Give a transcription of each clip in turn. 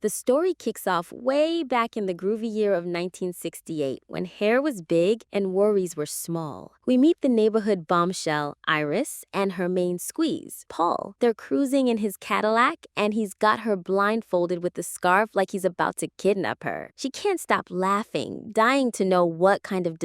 The story kicks off way back in the groovy year of 1968 when hair was big and worries were small. We meet the neighborhood bombshell, Iris, and her main squeeze, Paul. They're cruising in his Cadillac, and he's got her blindfolded with the scarf like he's about to kidnap her. She can't stop laughing, dying to know what kind of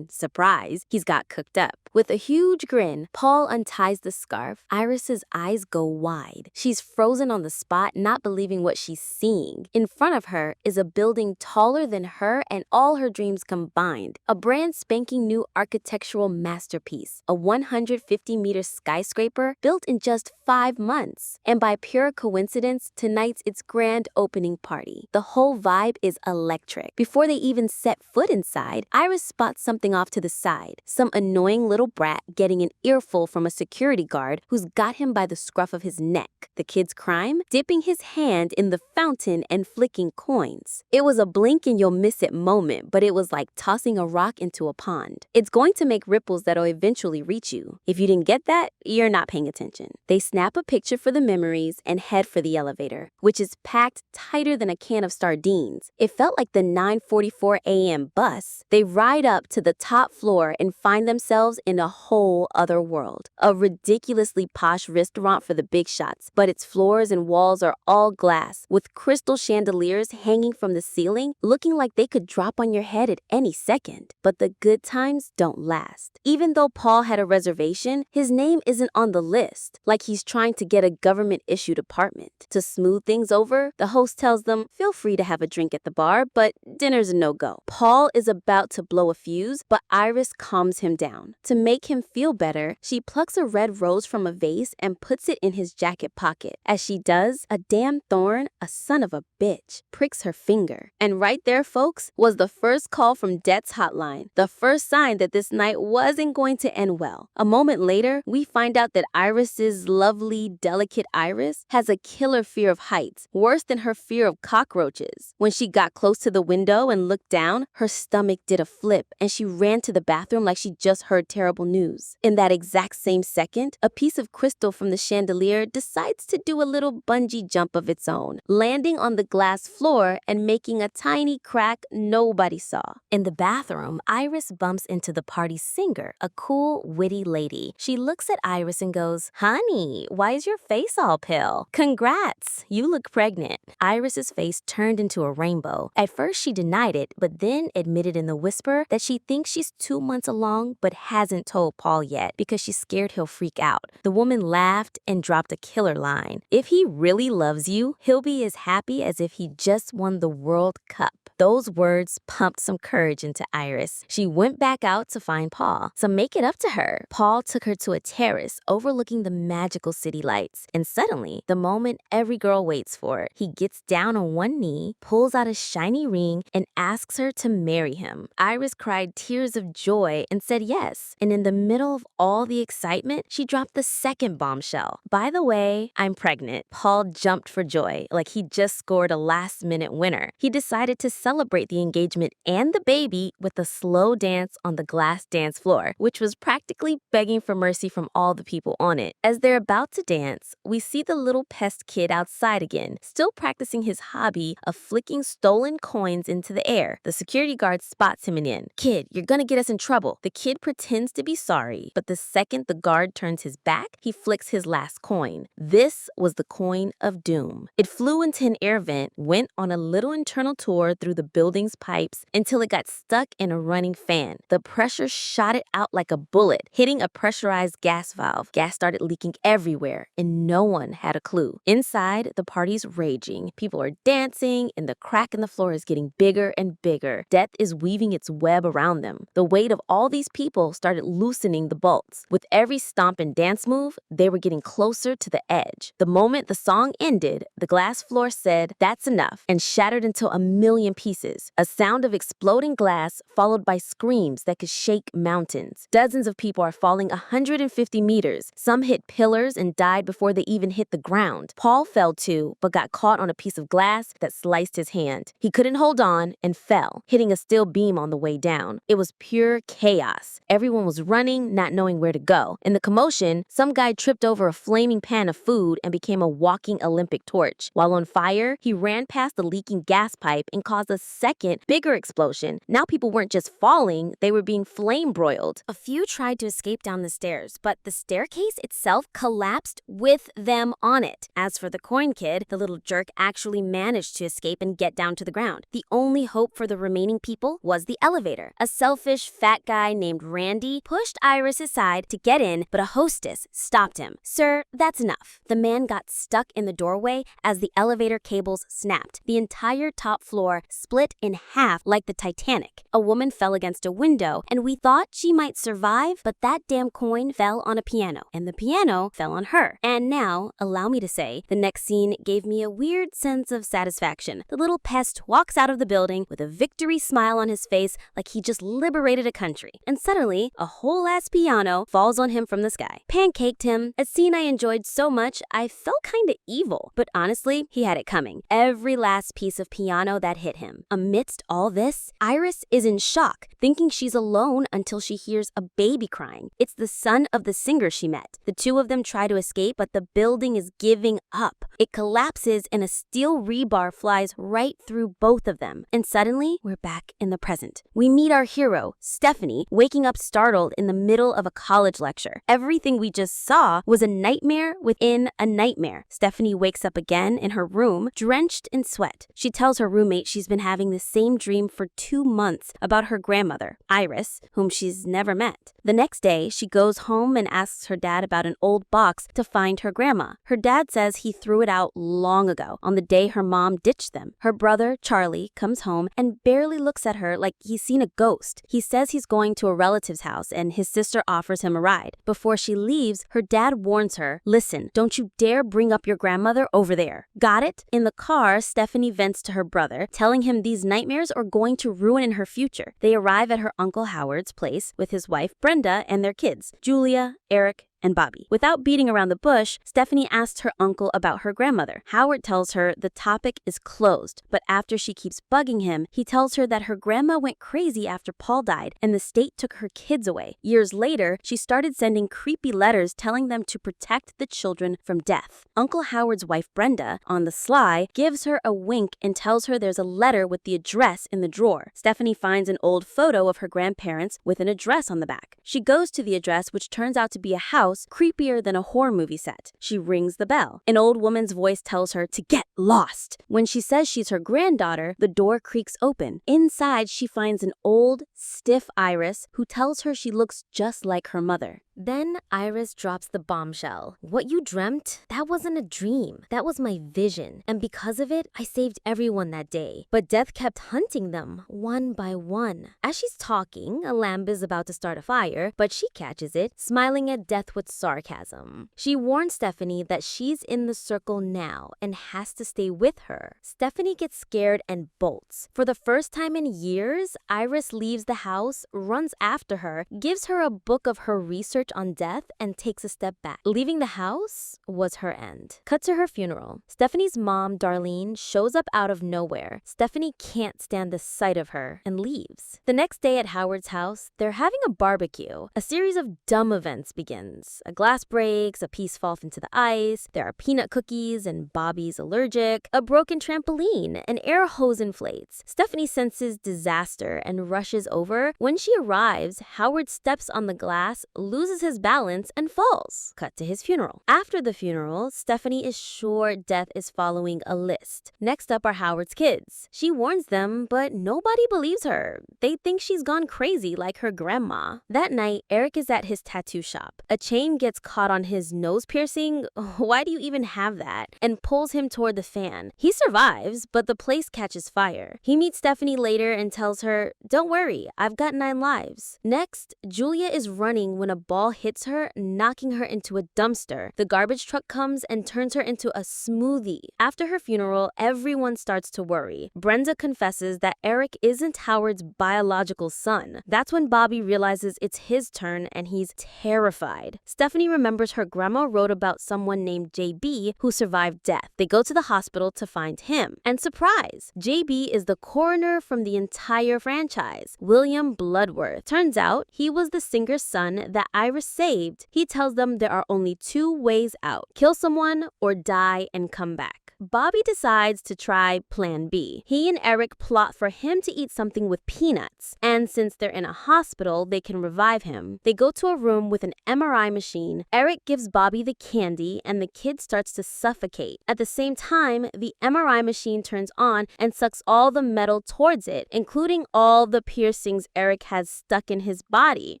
surprise, he's got cooked up. With a huge grin, Paul unties the scarf. Iris's eyes go wide. She's frozen on the spot, not believing what she's seeing. In front of her is a building taller than her and all her dreams combined. A brand spanking new architectural masterpiece, a 150-meter skyscraper built in just 5 months. And by pure coincidence, tonight's its grand opening party. The whole vibe is electric. Before they even set foot inside, Iris spots something off to the side. Some annoying little brat getting an earful from a security guard who's got him by the scruff of his neck. The kid's crime? Dipping his hand in the fountain and flicking coins. It was a blink and you'll miss it moment, but it was like tossing a rock into a pond. It's going to make ripples that'll eventually reach you. If you didn't get that, you're not paying attention. They snap a picture for the memories and head for the elevator, which is packed tighter than a can of sardines. It felt like the 9:44 a.m. bus. They ride up to the top floor and find themselves in a whole other world. A ridiculously posh restaurant for the big shots, but its floors and walls are all glass, with crystal chandeliers hanging from the ceiling, looking like they could drop on your head at any second. But the good times don't last. Even though Paul had a reservation, his name isn't on the list, like he's trying to get a government-issued apartment. To smooth things over, the host tells them, feel free to have a drink at the bar, but dinner's a no-go. Paul is about to blow a fuse, but Iris calms him down. To make him feel better, she plucks a red rose from a vase and puts it in his jacket pocket. As she does, a damn thorn, a son of a bitch, pricks her finger. And right there, folks, was the first call from Death's hotline. The first sign that this night wasn't going to end well. A moment later, we find out that Iris's lovely, delicate Iris has a killer fear of heights, worse than her fear of cockroaches. When she got close to the window and looked down, her stomach did a flip and she ran to the bathroom like she just heard terrible news. In that exact same second, a piece of crystal from the chandelier decides to do a little bungee jump of its own, landing on the glass floor and making a tiny crack nobody saw. In the bathroom, Iris bumps into the party's singer, a cool, witty lady. She looks at Iris and goes, "Honey, why is your face all pale? Congrats, you look pregnant." Iris's face turned into a rainbow. At first she denied it, but then admitted in the whisper that she thinks she's 2 months along but hasn't told Paul yet because she's scared he'll freak out. The woman laughed and dropped a killer line. If he really loves you, he'll be as happy as if he just won the World Cup. Those words pumped some courage into Iris. She went back out to find Paul. To make it up to her, Paul took her to a terrace overlooking the magical city lights. And suddenly, the moment every girl waits for, he gets down on one knee, pulls out a shiny ring, and asks her to marry him. Iris cried tears of joy and said yes. And in the middle of all the excitement, she dropped the second bombshell. By the way, I'm pregnant. Paul jumped for joy, like he just scored a last-minute winner. He decided to celebrate the engagement and the baby with a slow dance on the glass dance floor, which was practically begging for mercy from all the people on it. As they're about to dance, we see the little pest kid outside again, still practicing his hobby of flicking stolen coins into the air. The security guard spots him and in. "Kid, you're gonna get us in trouble." The kid pretends to be sorry, but the second the guard turns his back, he flicks his last coin. This was the coin of doom. It flew into an air vent, went on a little internal tour through the building's pipes until it got stuck in a running fan. The pressure shot it out like a bullet, hitting a pressurized gas valve. Gas started leaking everywhere, and no one had a clue. Inside, the party's raging. People are dancing, and the crack in the floor is getting bigger and bigger. Death is weaving its web around them. The weight of all these people started loosening the bolts. With every stomp and dance move, they were getting closer to the edge. The moment the song ended, the glass floor said, "That's enough," and shattered into a million pieces. A sound of exploding glass followed by screams that could shake mountains. Dozens of people are falling 150 meters. Some hit pillars and died before they even hit the ground. Paul fell too, but got caught on a piece of glass that sliced his hand. He couldn't hold on and fell, hitting a steel beam on the way down. It was pure chaos. Everyone was running, not knowing where to go. In the commotion, some guy tripped over a flaming pan of food and became a walking Olympic torch. switch. While on fire, he ran past the leaking gas pipe and caused a second, bigger explosion. Now people weren't just falling, they were being flame broiled. A few tried to escape down the stairs, but the staircase itself collapsed with them on it. As for the coin kid, the little jerk actually managed to escape and get down to the ground. The only hope for the remaining people was the elevator. A selfish, fat guy named Randy pushed Iris aside to get in, but a hostess stopped him. "Sir, that's enough." The man got stuck in the doorway as the elevator cables snapped. The entire top floor split in half like the Titanic. A woman fell against a window, and we thought she might survive, but that damn coin fell on a piano, and the piano fell on her. And now, allow me to say, the next scene gave me a weird sense of satisfaction. The little pest walks out of the building with a victory smile on his face like he just liberated a country. And suddenly, a whole-ass piano falls on him from the sky. Pancaked him, a scene I enjoyed so much I felt kinda evil. But honestly, he had it coming. Every last piece of piano that hit him. Amidst all this, Iris is in shock, thinking she's alone until she hears a baby crying. It's the son of the singer she met. The two of them try to escape, but the building is giving up. It collapses and a steel rebar flies right through both of them. And suddenly, we're back in the present. We meet our hero, Stephanie, waking up startled in the middle of a college lecture. Everything we just saw was a nightmare within a nightmare. Stephanie wakes up again in her room, drenched in sweat. She tells her roommate she's been having the same dream for 2 months about her grandmother, Iris, whom she's never met. The next day, she goes home and asks her dad about an old box to find her grandma. Her dad says he threw it out long ago, on the day her mom ditched them. Her brother, Charlie, comes home and barely looks at her like he's seen a ghost. He says he's going to a relative's house and his sister offers him a ride. Before she leaves, her dad warns her, "Listen, don't you dare bring up your grandmother over there. Got it?" In the car, Stephanie vents to her brother, telling him these nightmares are going to ruin her future. They arrive at her Uncle Howard's place with his wife Brenda and their kids, Julia, Eric, and Bobby. Without beating around the bush, Stephanie asks her uncle about her grandmother. Howard tells her the topic is closed, but after she keeps bugging him, he tells her that her grandma went crazy after Paul died and the state took her kids away. Years later, she started sending creepy letters telling them to protect the children from death. Uncle Howard's wife Brenda, on the sly, gives her a wink and tells her there's a letter with the address in the drawer. Stephanie finds an old photo of her grandparents with an address on the back. She goes to the address, which turns out to be a house creepier than a horror movie set. She rings the bell. An old woman's voice tells her to get lost. When she says she's her granddaughter, the door creaks open. Inside, she finds an old, stiff Iris who tells her she looks just like her mother. Then Iris drops the bombshell. "What you dreamt? That wasn't a dream. That was my vision. And because of it, I saved everyone that day. But death kept hunting them, one by one." As she's talking, a lamp is about to start a fire, but she catches it, smiling at death with sarcasm. She warns Stephanie that she's in the circle now and has to stay with her. Stephanie gets scared and bolts. For the first time in years, Iris leaves the house, runs after her, gives her a book of her research on death, and takes a step back. Leaving the house was her end. Cut to her funeral. Stephanie's mom, Darlene, shows up out of nowhere. Stephanie can't stand the sight of her and leaves. The next day at Howard's house, they're having a barbecue. A series of dumb events begins. A glass breaks, a piece falls into the ice, there are peanut cookies and Bobby's allergic, a broken trampoline, an air hose inflates. Stephanie senses disaster and rushes over. When she arrives, Howard steps on the glass, loses his balance, and falls. Cut to his funeral. After the funeral, Stephanie is sure death is following a list. Next up are Howard's kids. She warns them, but nobody believes her. They think she's gone crazy like her grandma. That night, Eric is at his tattoo shop. A chain gets caught on his nose piercing, why do you even have that, and pulls him toward the fan. He survives, but the place catches fire. He meets Stephanie later and tells her, "Don't worry, I've got 9 lives." Next, Julia is running when a ball hits her, knocking her into a dumpster. The garbage truck comes and turns her into a smoothie. After her funeral, everyone starts to worry. Brenda confesses that Eric isn't Howard's biological son. That's when Bobby realizes it's his turn and he's terrified. Stephanie remembers her grandma wrote about someone named JB who survived death. They go to the hospital to find him. And surprise! JB is the coroner from the entire franchise, William Bloodworth. Turns out, he was the singer's son that Iris saved. He tells them there are only 2 ways out: kill someone or die and come back. Bobby decides to try Plan B. He and Eric plot for him to eat something with peanuts, and since they're in a hospital, they can revive him. They go to a room with an MRI machine. Eric gives Bobby the candy, and the kid starts to suffocate. At the same time, the MRI machine turns on and sucks all the metal towards it, including all the piercings Eric has stuck in his body.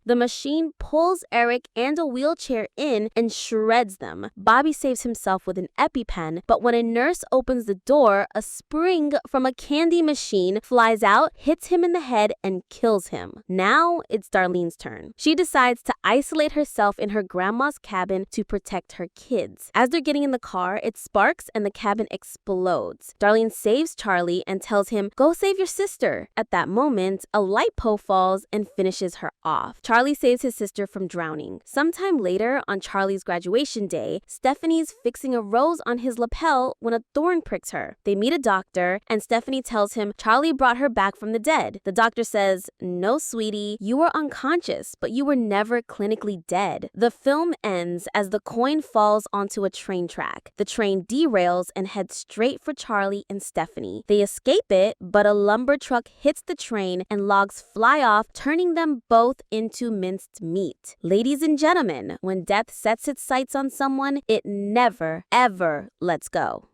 The machine pulls Eric and a wheelchair in and shreds them. Bobby saves himself with an EpiPen, but when a nurse opens the door, a spring from a candy machine flies out, hits him in the head, and kills him. Now it's Darlene's turn. She decides to isolate herself in her grandma's cabin to protect her kids. As they're getting in the car, it sparks and the cabin explodes. Darlene saves Charlie and tells him, "Go save your sister." At that moment, a light pole falls and finishes her off. Charlie saves his sister from drowning. Sometime later, on Charlie's graduation day, Stephanie's fixing a rose on his lapel when a thorn pricks her. They meet a doctor, and Stephanie tells him Charlie brought her back from the dead. The doctor says, "No, sweetie, you were unconscious, but you were never clinically dead." The film ends as the coin falls onto a train track. The train derails and heads straight for Charlie and Stephanie. They escape it, but a lumber truck hits the train and logs fly off, turning them both into minced meat. Ladies and gentlemen, when death sets its sights on someone, it never, ever lets go.